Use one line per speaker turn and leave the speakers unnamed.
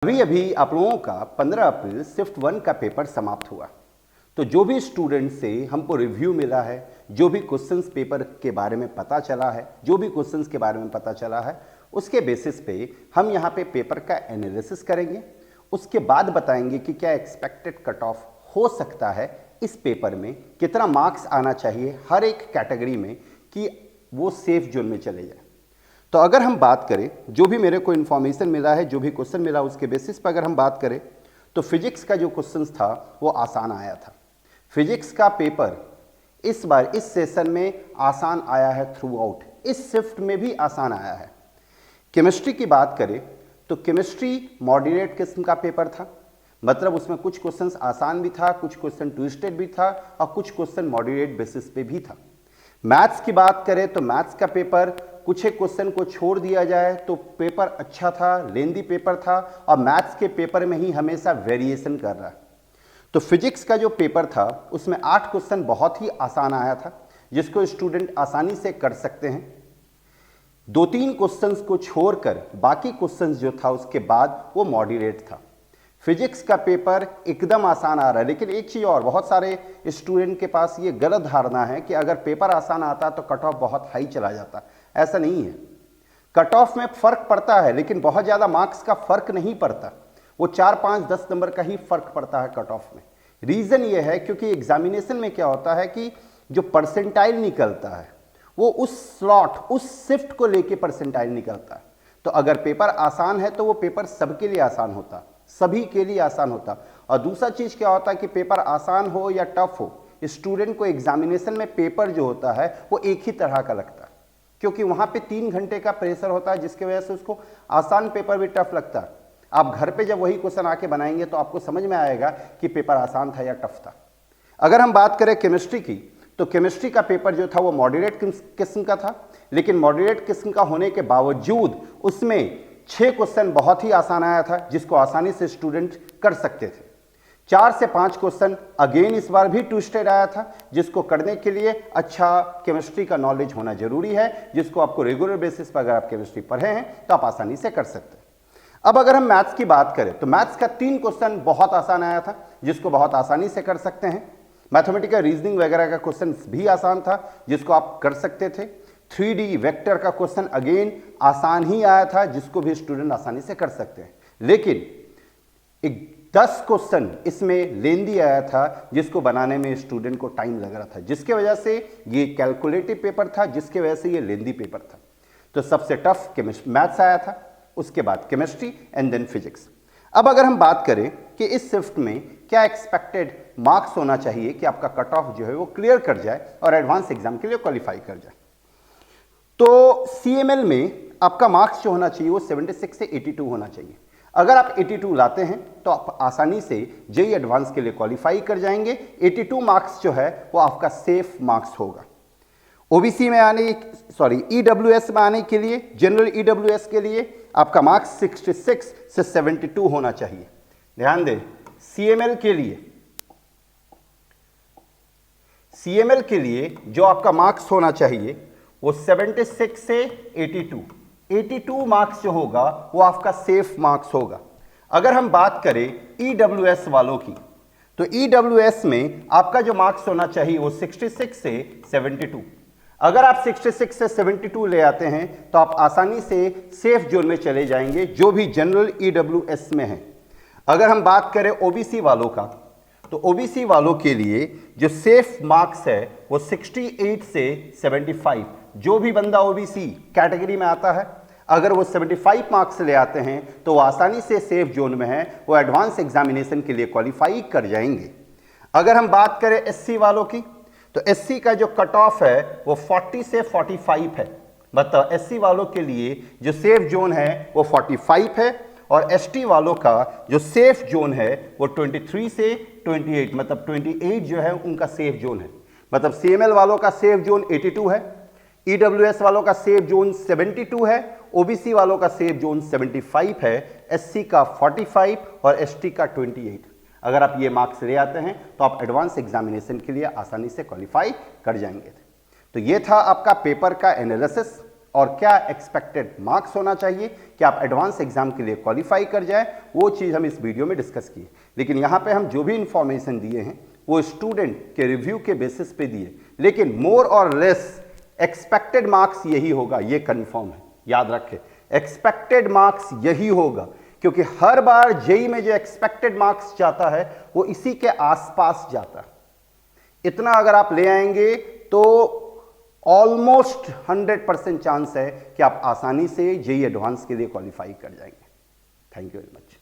अभी अभी आप लोगों का 15 अप्रैल शिफ्ट 1 का पेपर समाप्त हुआ। तो जो भी स्टूडेंट से हमको रिव्यू मिला है, जो भी क्वेश्चंस पेपर के बारे में पता चला है, जो भी क्वेश्चंस के बारे में पता चला है, उसके बेसिस पे हम यहाँ पे पेपर का एनालिसिस करेंगे। उसके बाद बताएंगे कि क्या एक्सपेक्टेड कट ऑफ हो सकता है इस पेपर में, कितना मार्क्स आना चाहिए हर एक कैटेगरी में कि वो सेफ जोन में चले जाए। तो अगर हम बात करें, जो भी मेरे को इन्फॉर्मेशन मिला है, जो भी क्वेश्चन मिला, उसके बेसिस पर अगर हम बात करें तो फिजिक्स का जो क्वेश्चन था वो आसान आया था। फिजिक्स का पेपर इस बार इस सेशन में आसान आया है थ्रू आउट, इस शिफ्ट में भी आसान आया है। केमिस्ट्री की बात करें तो केमिस्ट्री मॉडरेट किस्म का पेपर था, मतलब उसमें कुछ क्वेश्चंस आसान भी था, कुछ क्वेश्चन ट्विस्टेड भी था और कुछ क्वेश्चन मॉडरेट बेसिस पे भी था। मैथ्स की बात करें तो मैथ्स का पेपर कुछ एक क्वेश्चन को छोड़ दिया जाए तो पेपर अच्छा था, लेंदी पेपर था और मैथ्स के पेपर में ही हमेशा वेरिएशन कर रहा है। तो फिजिक्स का जो पेपर था उसमें 8 क्वेश्चन बहुत ही आसान आया था, जिसको स्टूडेंट आसानी से कर सकते हैं। 2-3 क्वेश्चंस को छोड़कर बाकी क्वेश्चंस जो था उसके बाद वो मॉडरेट था। फिजिक्स का पेपर एकदम आसान आ रहा है, लेकिन एक चीज़ और, बहुत सारे स्टूडेंट के पास ये गलत धारणा है कि अगर पेपर आसान आता तो कट ऑफ बहुत हाई चला जाता। ऐसा नहीं है। कट ऑफ में फर्क पड़ता है, लेकिन बहुत ज़्यादा मार्क्स का फर्क नहीं पड़ता, वो 4, 5, 10 नंबर का ही फर्क पड़ता है कट ऑफ में। रीज़न ये है क्योंकि एग्जामिनेशन में क्या होता है कि जो परसेंटाइल निकलता है वो उस स्लॉट, उस शिफ्ट को लेके परसेंटाइल निकलता है। तो अगर पेपर आसान है तो वो पेपर सबके लिए आसान होता, सभी के लिए आसान होता। और दूसरा चीज़ क्या होता है कि पेपर आसान हो या टफ हो, स्टूडेंट को एग्जामिनेशन में पेपर जो होता है वो एक ही तरह का लगता है, क्योंकि वहाँ पे 3 घंटे का प्रेशर होता है, जिसकी वजह से उसको आसान पेपर भी टफ लगता है। आप घर पे जब वही क्वेश्चन आके बनाएंगे तो आपको समझ में आएगा कि पेपर आसान था या टफ था। अगर हम बात करें केमिस्ट्री की तो केमिस्ट्री का पेपर जो था वो मॉडरेट किस्म का था, लेकिन मॉडरेट किस्म का होने के बावजूद उसमें 6 क्वेश्चन बहुत ही आसान आया था, जिसको आसानी से स्टूडेंट कर सकते थे। 4 से 5 क्वेश्चन अगेन इस बार भी ट्विस्टेड आया था, जिसको करने के लिए अच्छा केमिस्ट्री का नॉलेज होना जरूरी है, जिसको आपको रेगुलर बेसिस पर अगर आप केमिस्ट्री पढ़े हैं तो आप आसानी से कर सकते हैं। अब अगर हम मैथ्स की बात करें तो मैथ्स का 3 क्वेश्चन बहुत आसान आया था, जिसको बहुत आसानी से कर सकते हैं। मैथमेटिकल रीजनिंग वगैरह का क्वेश्चन भी आसान था, जिसको आप कर सकते थे। 3D वेक्टर का क्वेश्चन अगेन आसान ही आया था, जिसको भी स्टूडेंट आसानी से कर सकते हैं। लेकिन एक 10 क्वेश्चन इसमें लेंदी आया था, जिसको बनाने में स्टूडेंट को टाइम लग रहा था, जिसके वजह से ये कैलकुलेटिव पेपर था, जिसके वजह से ये लेंदी पेपर था। तो सबसे टफ केमिस्ट्री मैथ्स आया था, उसके बाद केमिस्ट्री एंड देन फिजिक्स। अब अगर हम बात करें कि इस शिफ्ट में क्या एक्सपेक्टेड मार्क्स होना चाहिए कि आपका कट ऑफ जो है वो क्लियर कर जाए और एडवांस एग्जाम के लिए क्वालिफाई कर जाए, तो CML में आपका मार्क्स जो होना चाहिए वो 76 से 82 होना चाहिए। अगर आप 82 लाते हैं तो आप आसानी से JEE एडवांस के लिए क्वालिफाई कर जाएंगे। 82 मार्क्स जो है वो आपका सेफ मार्क्स होगा। OBC में आने, EWS में आने के लिए, जनरल EWS के लिए आपका मार्क्स 66 से 72 होना चाहिए। ध्यान दें, CML के लिए जो आपका मार्क्स होना चाहिए वो 76 से 82 मार्क्स जो होगा वो आपका सेफ मार्क्स होगा। अगर हम बात करें EWS वालों की तो EWS में आपका जो मार्क्स होना चाहिए वो 66 से 72। अगर आप 66 से 72 ले आते हैं तो आप आसानी से सेफ जोन में चले जाएंगे, जो भी जनरल EWS में है। अगर हम बात करें OBC वालों का तो OBC वालों के लिए जो सेफ मार्क्स है वो 68 से 75। जो भी बंदा OBC कैटेगरी में आता है, अगर वो 75 मार्क्स ले आते हैं तो वो आसानी से सेफ जोन में है, वो एडवांस एग्जामिनेशन के लिए क्वालिफाई कर जाएंगे। अगर हम बात करें SC वालों की तो SC का जो कट ऑफ है वो 40 से 45 है, मतलब SC वालों के लिए जो सेफ जोन है वो 45 है और ST वालों का जो सेफ जोन है वो 23 से 28, मतलब 28 जो है उनका सेफ जोन है। मतलब CML वालों का सेफ जोन 82 है, EWS वालों का सेफ जोन 72 है, OBC वालों का सेफ जोन 75 है, SC का 45 और ST का 28। अगर आप ये मार्क्स ले आते हैं तो आप एडवांस एग्जामिनेशन के लिए आसानी से क्वालिफाई कर जाएंगे। तो ये था आपका पेपर का एनालिसिस। और क्या एक्सपेक्टेड मार्क्स होना चाहिए कि आप एडवांस एग्जाम के लिए क्वालिफाई कर जाए, वो चीज़ हम इस वीडियो में डिस्कस किए। लेकिन यहाँ पे हम जो भी इंफॉर्मेशन दिए हैं वो स्टूडेंट के रिव्यू के बेसिस पे दिए, लेकिन मोर और लेस एक्सपेक्टेड मार्क्स यही होगा, ये कंफर्म है, याद रखें एक्सपेक्टेड मार्क्स यही होगा, क्योंकि हर बार जेई में जो एक्सपेक्टेड मार्क्स जाता है वो इसी के आसपास जाता है। इतना अगर आप ले आएंगे तो ऑलमोस्ट 100% चांस है कि आप आसानी से जेई एडवांस के लिए क्वालिफाई कर जाएंगे। Thank you very much.